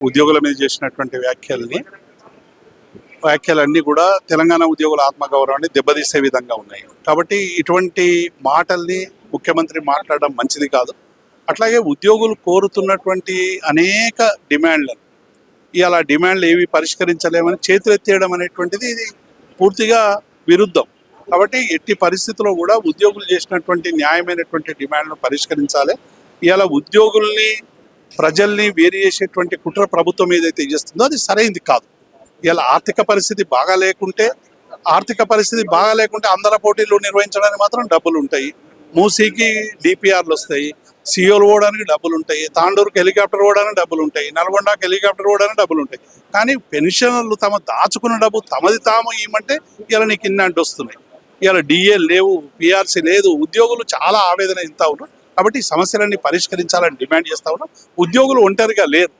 ఉద్యోగుల మీద చేసినటువంటి వ్యాఖ్యలన్నీ కూడా తెలంగాణ ఉద్యోగుల ఆత్మగౌరవాన్ని దెబ్బతీసే విధంగా ఉన్నాయి. కాబట్టి ఇటువంటి మాటల్ని ముఖ్యమంత్రి మాట్లాడడం మంచిది కాదు. అట్లాగే ఉద్యోగులు కోరుతున్నటువంటి అనేక డిమాండ్లను ఇవాళ డిమాండ్లు ఏవి పరిష్కరించలేమని చేతులెత్తేయడం అనేటువంటిది ఇది పూర్తిగా విరుద్ధం. కాబట్టి ఎట్టి పరిస్థితుల్లో కూడా ఉద్యోగులు చేసినటువంటి న్యాయమైనటువంటి డిమాండ్లను పరిష్కరించాలి. ఇవాళ ఉద్యోగుల్ని ప్రజల్ని వేరు చేసేటువంటి కుట్ర ప్రభుత్వం ఏదైతే చేస్తుందో అది సరైనది కాదు. ఇలా ఆర్థిక పరిస్థితి బాగాలేకుంటే అందర పోటీలు నిర్వహించడానికి మాత్రం డబ్బులు ఉంటాయి. మూసీకి డిపిఆర్లు వస్తాయి, సియోలు పోవడానికి డబ్బులు ఉంటాయి, తాండూరుకి హెలికాప్టర్ పోవడానికి డబ్బులు ఉంటాయి, నల్గొండకి హెలికాప్టర్ పోవడానికి డబ్బులు ఉంటాయి. కానీ పెన్షనర్లు తమ దాచుకున్న డబ్బు తమది తాము ఇవ్వమంటే ఇలా నీకు ఇన్ని అంటూ వస్తున్నాయి. ఇలా డిఏ లేవు, పిఆర్సీ లేదు, ఉద్యోగులు చాలా ఆవేదన ఇంత ఉన్నారు. కాబట్టి ఈ సమస్యలన్నీ పరిష్కరించాలని డిమాండ్ చేస్తా ఉన్నాం. ఉద్యోగులు ఒంటరిగా లేరు.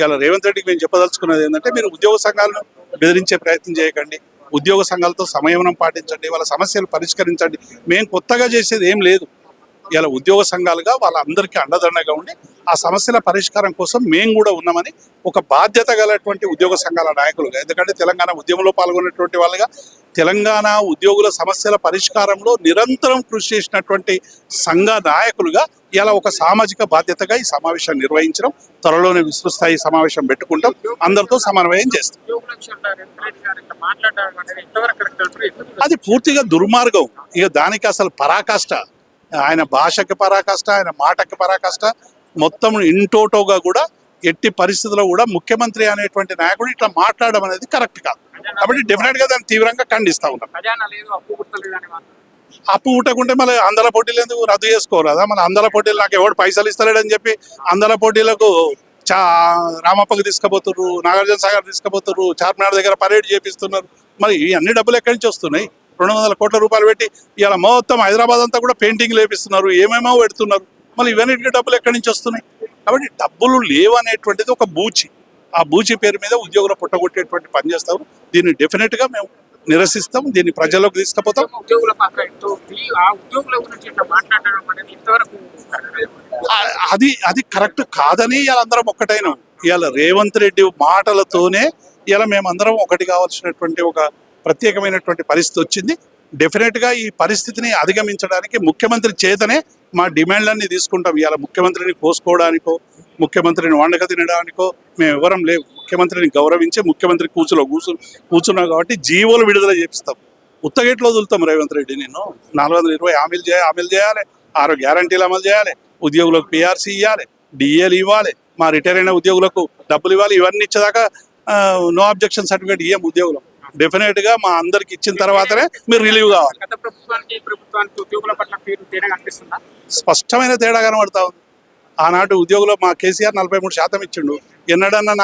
ఇలా రేవంత్ రెడ్డికి మేము చెప్పదలుచుకున్నది ఏంటంటే, మీరు ఉద్యోగ సంఘాలను బెదిరించే ప్రయత్నం చేయకండి, ఉద్యోగ సంఘాలతో సంయమనం పాటించండి, వాళ్ళ సమస్యలు పరిష్కరించండి. మేము కొత్తగా చేసేది ఏం లేదు. ఇలా ఉద్యోగ సంఘాలుగా వాళ్ళందరికీ అండదండగా ఉండి ఆ సమస్యల పరిష్కారం కోసం మేము కూడా ఉన్నామని ఒక బాధ్యత గలటువంటి ఉద్యోగ సంఘాల నాయకులుగా, ఎందుకంటే తెలంగాణ ఉద్యమంలో పాల్గొన్నటువంటి వాళ్ళుగా, తెలంగాణ ఉద్యోగుల సమస్యల పరిష్కారంలో నిరంతరం కృషి చేసినటువంటి సంఘ నాయకులుగా ఇలా ఒక సామాజిక బాధ్యతగా ఈ సమావేశాన్ని నిర్వహించడం, త్వరలోనే విస్తృత స్థాయి సమావేశం పెట్టుకుంటాం, అందరితో సమన్వయం చేస్తాం. అది పూర్తిగా దుర్మార్గం. ఇక దానికి అసలు పరాకాష్ట, ఆయన భాషకి పరాకాష్ట, ఆయన మాటకి పరాకాష్ట, మొత్తం ఇంటోటోగా కూడా ఎట్టి పరిస్థితుల్లో కూడా ముఖ్యమంత్రి అనేటువంటి నాయకుడు ఇట్లా మాట్లాడడం అనేది కరెక్ట్ కాదు. కాబట్టి డెఫినెట్ గా దాన్ని తీవ్రంగా ఖండిస్తా ఉన్నాం. అప్పు పుట్టకుంటే మళ్ళీ అందల పోటీలు ఎందుకు రద్దు చేసుకోరాదా? మన అందల పోటీలు నాకు ఎవడు పైసలు ఇస్తలేడని చెప్పి అందల పోటీలకు రామప్పకి తీసుకుపోతున్నారు, నాగార్జున సాగర్ తీసుకుపోతున్నారు, చార్మినార్ దగ్గర పరేడ్ చేపిస్తున్నారు. మరి ఈ అన్ని డబ్బులు ఎక్కడి నుంచి వస్తున్నాయి? 200 కోట్ల రూపాయలు పెట్టి ఇలా మొత్తం హైదరాబాద్ అంతా కూడా పెయింటింగ్ లేపిస్తున్నారు, ఏమేమో పెడుతున్నారు. మళ్ళీ ఇవన్నిటికీ డబ్బులు ఎక్కడి నుంచి వస్తున్నాయి? కాబట్టి డబ్బులు లేవనేటువంటిది ఒక బూచి. ఆ బూచి పేరు మీద ఉద్యోగులు పుట్టగొట్టేటువంటి పని చేస్తాము. దీన్ని డెఫినెట్ గా మేము నిరసిస్తాం, దీన్ని ప్రజల్లోకి తీసుకుపోతాం. అది కరెక్ట్ కాదని ఇలా అందరం ఒక్కటైనా. ఇవాళ రేవంత్ రెడ్డి మాటలతోనే ఇలా మేమందరం ఒకటి కావాల్సినటువంటి ఒక ప్రత్యేకమైనటువంటి పరిస్థితి వచ్చింది. డెఫినెట్ గా ఈ పరిస్థితిని అధిగమించడానికి ముఖ్యమంత్రి చేతనే మా డిమాండ్లన్నీ తీసుకుంటాం. ఇవాళ ముఖ్యమంత్రిని కోసుకోవడానికో, ముఖ్యమంత్రిని వండక తినడానికో మేము ఎవరం లేవు. ముఖ్యమంత్రిని గౌరవించి ముఖ్యమంత్రి కూర్చున్నాం కాబట్టి జీవోలు విడుదల చేపిస్తాం. ఉత్తగేట్లో వదులుతాం రేవంత్ రెడ్డి. నేను 420 హామీలు చేయాలి, 6 గ్యారంటీలు అమలు చేయాలి, ఉద్యోగులకు పిఆర్సీ ఇవ్వాలి, డిఏలు ఇవ్వాలి, మా రిటైర్ అయిన ఉద్యోగులకు డబ్బులు ఇవ్వాలి. ఇవన్నీ ఇచ్చేదాకా నో అబ్జెక్షన్ సర్టిఫికేట్ ఇవ్వం ఉద్యోగులు. డెఫినెట్ గా మా అందరికి ఇచ్చిన తర్వాతనే మీరు రిలీవ్ కావాలి. స్పష్టమైన తేడా కనబడతా ఉంది. ఆనాటి ఉద్యోగులు మా కేసీఆర్ 43% ఇచ్చిండు. ఎన్నడన్నా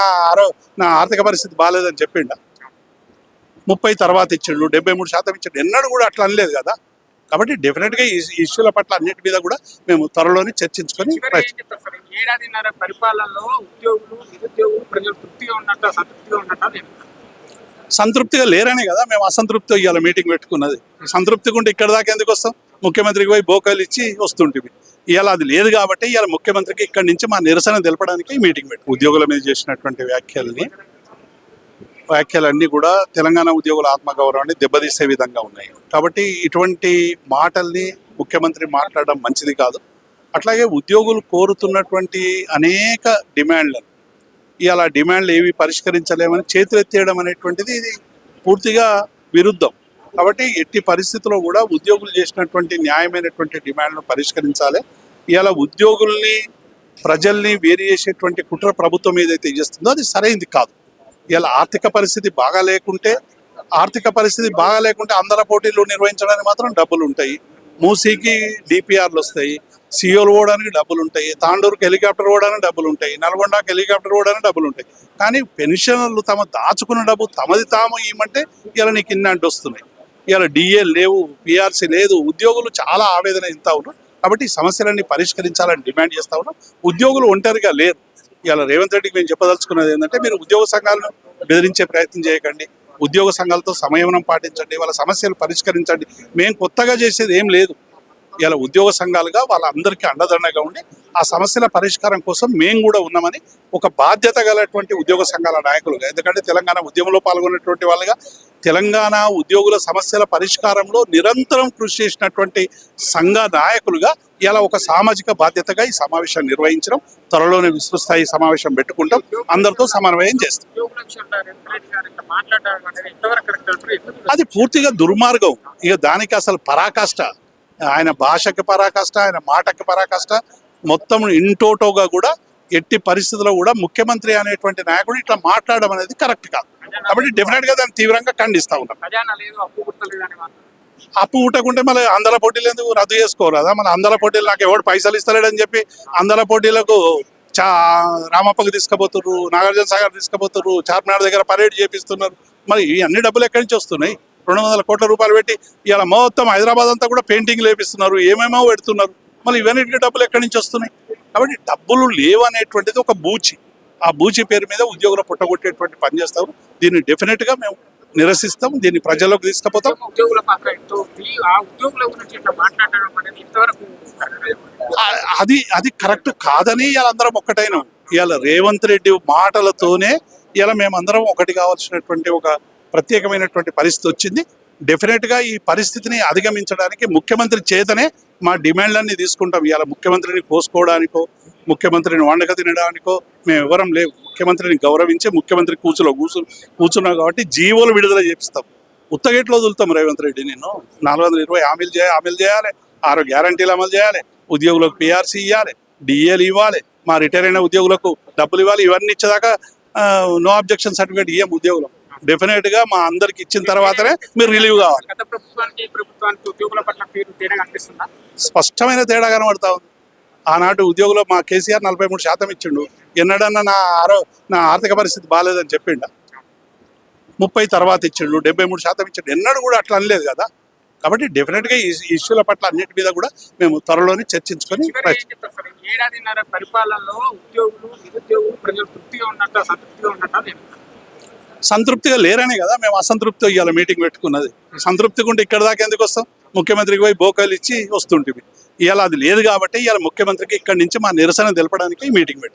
నా ఆర్థిక పరిస్థితి బాగాలేదని చెప్పిండ? 30 తర్వాత ఇచ్చిండు, 73% ఇచ్చిండు. ఎన్నడూ కూడా అట్లా అనలేదు కదా. కాబట్టి డెఫినెట్ గా ఈ ఇష్యూల పట్ల అన్నిటి మీద కూడా మేము త్వరలోనే చర్చించుకొని సంతృప్తిగా లేరనే కదా మేము అసంతృప్తిగా ఇవాళ మీటింగ్ పెట్టుకున్నది. సంతృప్తిగా ఉంటే ఇక్కడ దాకా ఎందుకు వస్తాం? ముఖ్యమంత్రికి పోయి బోకాలు ఇచ్చి వస్తుంటివి. ఇవాళ అది లేదు కాబట్టి ఇవాళ ముఖ్యమంత్రికి ఇక్కడి నుంచి మా నిరసన తెలపడానికి మీటింగ్ పెట్టు. ఉద్యోగుల మీద చేసినటువంటి వ్యాఖ్యలన్నీ కూడా తెలంగాణ ఉద్యోగుల ఆత్మగౌరవాన్ని దెబ్బతీసే విధంగా ఉన్నాయి. కాబట్టి ఇటువంటి మాటల్ని ముఖ్యమంత్రి మాట్లాడడం మంచిది కాదు. అట్లాగే ఉద్యోగులు కోరుతున్నటువంటి అనేక డిమాండ్లను ఇవాళ డిమాండ్లు ఏవి పరిష్కరించలేమని చేతులెత్తేయడం అనేటువంటిది ఇది పూర్తిగా విరుద్ధం. కాబట్టి ఎట్టి పరిస్థితుల్లో కూడా ఉద్యోగులు చేసినటువంటి న్యాయమైనటువంటి డిమాండ్లను పరిష్కరించాలి. ఇవాళ ఉద్యోగుల్ని ప్రజల్ని వేరు చేసేటువంటి కుట్ర ప్రభుత్వం ఏదైతే చేస్తుందో అది సరైనది కాదు. ఇలా ఆర్థిక పరిస్థితి బాగాలేకుంటే అందర పోటీలు నిర్వహించడానికి మాత్రం డబ్బులు ఉంటాయి. మూసీకి డిపిఆర్లు వస్తాయి, సియోలు పోవడానికి డబ్బులు ఉంటాయి, తాండూరుకి హెలికాప్టర్ పోవడానికి డబ్బులు ఉంటాయి, నల్గొండకి హెలికాప్టర్ పోవడానికి డబ్బులు ఉంటాయి. కానీ పెన్షనర్లు తమ దాచుకున్న డబ్బు తమది తాము ఇవ్వమంటే ఇలా నీకు ఇన్ని అంటూ వస్తున్నాయి. ఇలా డిఏ లేవు, పిఆర్సీ లేదు, ఉద్యోగులు చాలా ఆవేదన ఇంత ఉన్నారు. కాబట్టి ఈ సమస్యలన్నీ పరిష్కరించాలని డిమాండ్ చేస్తా ఉన్నాం. ఉద్యోగులు ఒంటరిగా లేరు. ఇలా రేవంత్ రెడ్డికి మేము చెప్పదలుచుకున్నది ఏంటంటే, మీరు ఉద్యోగ సంఘాలను బెదిరించే ప్రయత్నం చేయకండి, ఉద్యోగ సంఘాలతో సంయమనం పాటించండి, వాళ్ళ సమస్యలు పరిష్కరించండి. మేము కొత్తగా చేసేది ఏం లేదు. ఇలా ఉద్యోగ సంఘాలుగా వాళ్ళందరికీ అండదండగా ఉండి ఆ సమస్యల పరిష్కారం కోసం మేము కూడా ఉన్నామని ఒక బాధ్యత గలటువంటి ఉద్యోగ సంఘాల నాయకులుగా, ఎందుకంటే తెలంగాణ ఉద్యమంలో పాల్గొన్నటువంటి వాళ్ళుగా, తెలంగాణ ఉద్యోగుల సమస్యల పరిష్కారంలో నిరంతరం కృషి చేసినటువంటి సంఘ నాయకులుగా ఇలా ఒక సామాజిక బాధ్యతగా ఈ సమావేశం నిర్వహించడం, త్వరలోనే విస్తృత స్థాయి సమావేశం పెట్టుకుంటాం, అందరితో సమన్వయం చేస్తాం. అది పూర్తిగా దుర్మార్గం. ఇక దానికి అసలు పరాకాష్ట, ఆయన భాషకి పరాకాష్ట, ఆయన మాటకి పరాకాష్ట, మొత్తం ఇంటోటోగా కూడా ఎట్టి పరిస్థితుల్లో కూడా ముఖ్యమంత్రి అనేటువంటి నాయకుడు ఇట్లా మాట్లాడడం అనేది కరెక్ట్ కాదు. కాబట్టి డెఫినెట్ గా దాన్ని తీవ్రంగా ఖండిస్తా ఉంటాం. అప్పు పుట్టకుంటే మళ్ళీ అందల పోటీలు ఎందుకు రద్దు చేసుకోరాదా? మన అందల పోటీలు నాకు ఎవడు పైసలు ఇస్తలేడని చెప్పి అందల పోటీలకు రామప్పకు తీసుకుపోతున్నారు, నాగార్జున సాగర్ తీసుకుపోతున్నారు, చార్మినార్ దగ్గర పరేడ్ చేపిస్తున్నారు. మరి ఈ అన్ని డబ్బులు ఎక్కడి నుంచి వస్తున్నాయి? 200 కోట్ల రూపాయలు పెట్టి ఇలా మొత్తం హైదరాబాద్ అంతా కూడా పెయింటింగ్ లేపిస్తున్నారు, ఏమేమో పెడుతున్నారు. మళ్ళీ ఇవన్నిటికీ డబ్బులు ఎక్కడి నుంచి వస్తున్నాయి? కాబట్టి డబ్బులు లేవనేటువంటిది ఒక బూచి. ఆ బూచి పేరు మీద ఉద్యోగులు పుట్టగొట్టేటువంటి పని చేస్తారు. దీన్ని డెఫినెట్ గా మేము నిరసిస్తాం, దీన్ని ప్రజల్లోకి తీసుకుపోతాం. అది కరెక్ట్ కాదని ఇలా అందరం ఒక్కటైనా. ఇవాళ రేవంత్ రెడ్డి మాటలతోనే ఇలా మేమందరం ఒకటి కావాల్సినటువంటి ఒక ప్రత్యేకమైనటువంటి పరిస్థితి వచ్చింది. డెఫినెట్ గా ఈ పరిస్థితిని అధిగమించడానికి ముఖ్యమంత్రి చేతనే మా డిమాండ్లన్నీ తీసుకుంటాం. ఇవాళ ముఖ్యమంత్రిని కోసుకోవడానికో, ముఖ్యమంత్రిని వండక తినడానికో మేము ఎవరం లేవు. ముఖ్యమంత్రిని గౌరవించే ముఖ్యమంత్రి కూర్చున్నాం కాబట్టి జీవోలు విడుదల చేపిస్తాం. ఉత్తగేట్లో వదులుతాం రేవంత్ రెడ్డి. నేను 420 హామీలు చేయాలి, 6 గ్యారంటీలు అమలు చేయాలి, ఉద్యోగులకు పిఆర్సీ ఇవ్వాలి, డిఏలు ఇవ్వాలి, మా రిటైర్ అయిన ఉద్యోగులకు డబ్బులు ఇవ్వాలి. ఇవన్నీ ఇచ్చేదాకా నో అబ్జెక్షన్ సర్టిఫికేట్ ఇవ్వం ఉద్యోగులు. డెఫినెట్ గా మా అందరికి ఇచ్చిన తర్వాతనే మీరు రిలీవ్ కావాలి. స్పష్టమైన తేడా కనబడతా ఉంది. ఆనాటి ఉద్యోగులు మా కేసీఆర్ 43% ఇచ్చిండు. ఎన్నడన్నా నా ఆర్థిక పరిస్థితి బాగాలేదని చెప్పిండ? 30 తర్వాత ఇచ్చిండు, 73% ఇచ్చిండు. ఎన్నడూ కూడా అట్లా అనలేదు కదా. కాబట్టి డెఫినెట్ గా ఈ ఇష్యూల పట్ల అన్నిటి మీద కూడా మేము త్వరలోనే చర్చించుకొని సంతృప్తిగా లేరనే కదా మేము అసంతృప్తిగా ఇవాళ మీటింగ్ పెట్టుకున్నది. సంతృప్తిగా ఉంటే ఇక్కడ దాకా ఎందుకు వస్తాం? ముఖ్యమంత్రికి పోయి బోకాలు ఇచ్చి వస్తుంటివి. ఇవాళ అది లేదు కాబట్టి ఇవాళ ముఖ్యమంత్రికి ఇక్కడి నుంచి మా నిరసన తెలపడానికి మీటింగ్ పెట్టాం.